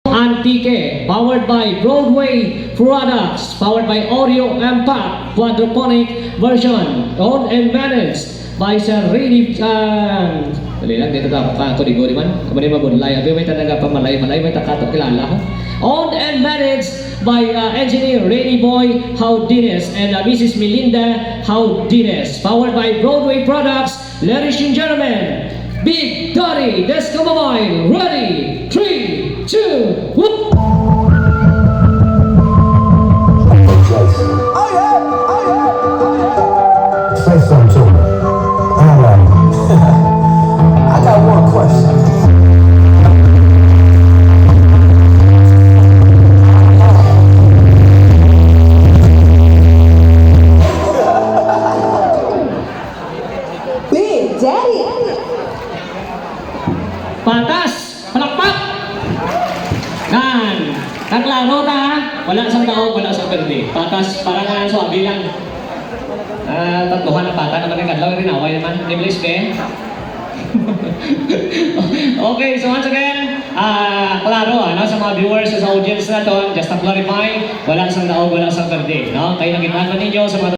Antique, powered by Broadway Products, powered by Oreo Impact, quadroponic version, owned and managed by Sir Rini Chan. Dali lang, dito ka ko di man. Kamali mabunlay, abi may talaga pamalay-malay, may takato kilala ko. Owned and managed by engineer Rainy Boy Haudines and Mrs. Melinda Haudines, powered by Broadway Products. Ladies and gentlemen, Big Daddy Disco Mobile, ready, 3, 2, 1. Say something to me. I got one question. Big Daddy. Patas! Palakpak! Kan! Kaklaro ta ha? Wala sang daog, wala sang perde. Patas, parang nga so, bilang tatluhan ng pata naman yung kadlaw rin away naman. English ke? Okay, so once again, klaro sa mga viewers, sa audience na to, just to clarify, wala sang daog, wala sang perde. No? Kayo nakita ninyo sa mga